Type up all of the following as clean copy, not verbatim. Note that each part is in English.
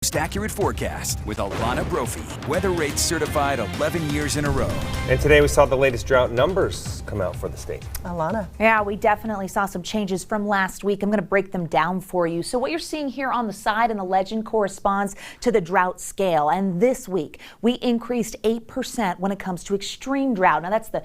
Most accurate forecast with Alana Brophy. Weather rates certified 11 years in a row. And today we saw the latest drought numbers come out for the state. Alana. Yeah, we definitely saw some changes from last week. I'm going to break them down for you. So what you're seeing here on the side in the legend corresponds to the drought scale. And this week we increased 8% when it comes to extreme drought. Now that's the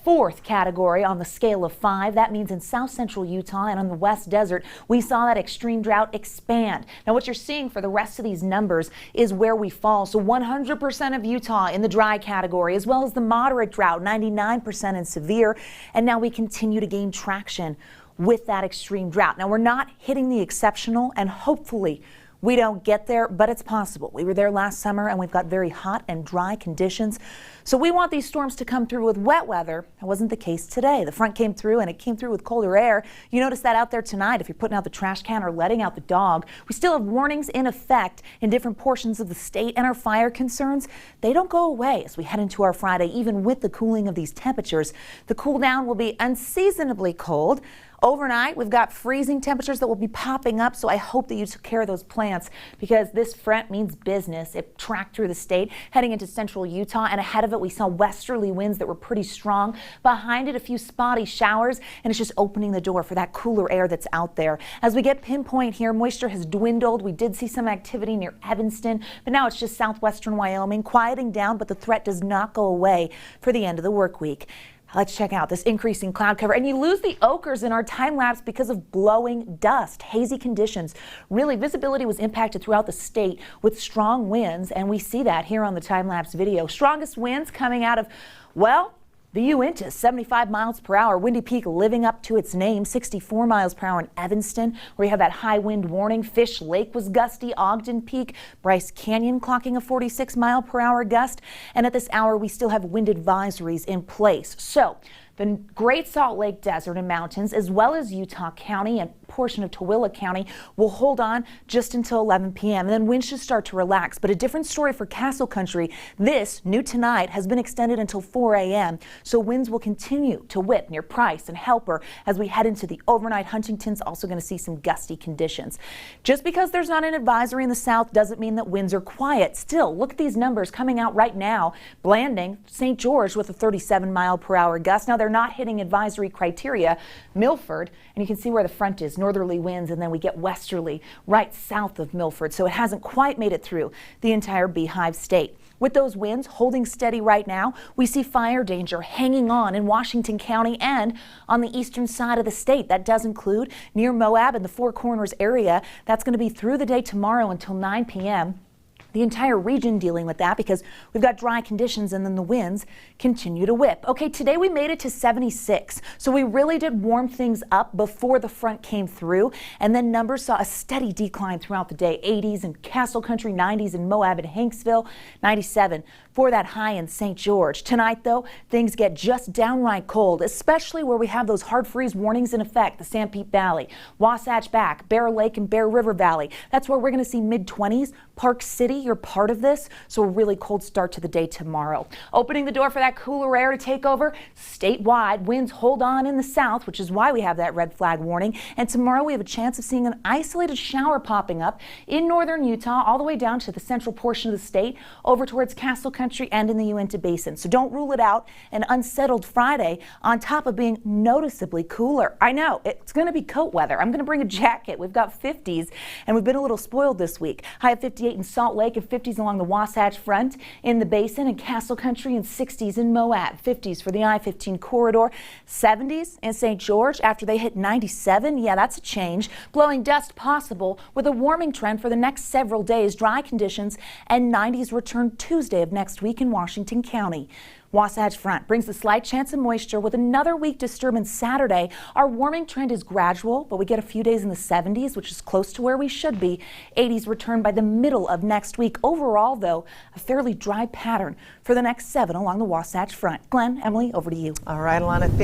fourth category on the scale of 5. That means in south central Utah and on the West Desert, we saw that extreme drought expand. Now what you're seeing for the rest of these numbers is where we fall. So 100% of Utah in the dry category, as well as the moderate drought, 99% in severe. And now we continue to gain traction with that extreme drought. Now we're not hitting the exceptional, and hopefully we don't get there, but it's possible. We were there last summer and we've got very hot and dry conditions. So we want these storms to come through with wet weather. That wasn't the case today. The front came through and it came through with colder air. You notice that out there tonight if you're putting out the trash can or letting out the dog. We still have warnings in effect in different portions of the state, and our fire concerns, they don't go away as we head into our Friday. Even with the cooling of these temperatures, the cool down will be unseasonably cold. Overnight, we've got freezing temperatures that will be popping up, so I hope that you took care of those plants because this front means business. It tracked through the state, heading into central Utah, and ahead of it, we saw westerly winds that were pretty strong. Behind it, a few spotty showers, and it's just opening the door for that cooler air that's out there. As we get pinpoint here, moisture has dwindled. We did see some activity near Evanston, but now it's just southwestern Wyoming, quieting down, but the threat does not go away for the end of the work week. Let's check out this increasing cloud cover, and you lose the ochres in our time lapse because of blowing dust. Hazy conditions. Really, visibility was impacted throughout the state with strong winds, and we see that here on the time lapse video. Strongest winds coming out of, well, the Uintas, 75 miles per hour. Windy Peak living up to its name, 64 miles per hour in Evanston, where you have that high wind warning. Fish Lake was gusty. Ogden Peak, Bryce Canyon clocking a 46 mile per hour gust. And at this hour, we still have wind advisories in place. So the Great Salt Lake Desert and Mountains, as well as Utah County and portion of Tooele County, will hold on just until 11 p.m. and then winds should start to relax. But a different story for Castle Country. This, new tonight, has been extended until 4 a.m. So winds will continue to whip near Price and Helper as we head into the overnight. Huntington's also going to see some gusty conditions. Just because there's not an advisory in the south doesn't mean that winds are quiet. Still, look at these numbers coming out right now. Blanding, St. George with a 37 mile per hour gust. Now they're not hitting advisory criteria. Milford, and you can see where the front is, northerly winds, and then we get westerly right south of Milford. So it hasn't quite made it through the entire Beehive state. With those winds holding steady right now, we see fire danger hanging on in Washington County and on the eastern side of the state. That does include near Moab and the Four Corners area. That's going to be through the day tomorrow until 9 p.m. The entire region dealing with that because we've got dry conditions and then the winds continue to whip. Okay, today we made it to 76. So we really did warm things up before the front came through, and then numbers saw a steady decline throughout the day. 80s in Castle Country, 90s in Moab and Hanksville, 97 for that high in St. George. Tonight though, things get just downright cold, especially where we have those hard freeze warnings in effect. The Sanpete Valley, Wasatch Back, Bear Lake and Bear River Valley. That's where we're going to see mid-20s. Park City, you're part of this, so a really cold start to the day tomorrow. Opening the door for that cooler air to take over statewide. Winds hold on in the south, which is why we have that red flag warning. And tomorrow we have a chance of seeing an isolated shower popping up in northern Utah, all the way down to the central portion of the state, over towards Castle Country and in the Uinta Basin. So don't rule it out. An unsettled Friday on top of being noticeably cooler. I know, it's going to be coat weather. I'm going to bring a jacket. We've got 50s, and we've been a little spoiled this week. High of 58 in Salt Lake and 50s along the Wasatch Front in the Basin and Castle Country, and 60s in Moab. 50s for the I-15 corridor. 70s in St. George after they hit 97. Yeah, that's a change. Blowing dust possible with a warming trend for the next several days. Dry conditions and 90s return Tuesday of next week in Washington County. Wasatch Front brings a slight chance of moisture with another weak disturbance Saturday. Our warming trend is gradual, but we get a few days in the 70s, which is close to where we should be. 80s return by the middle of next week. Overall, though, a fairly dry pattern for the next 7 along the Wasatch Front. Glenn, Emily, over to you. All right, Alana.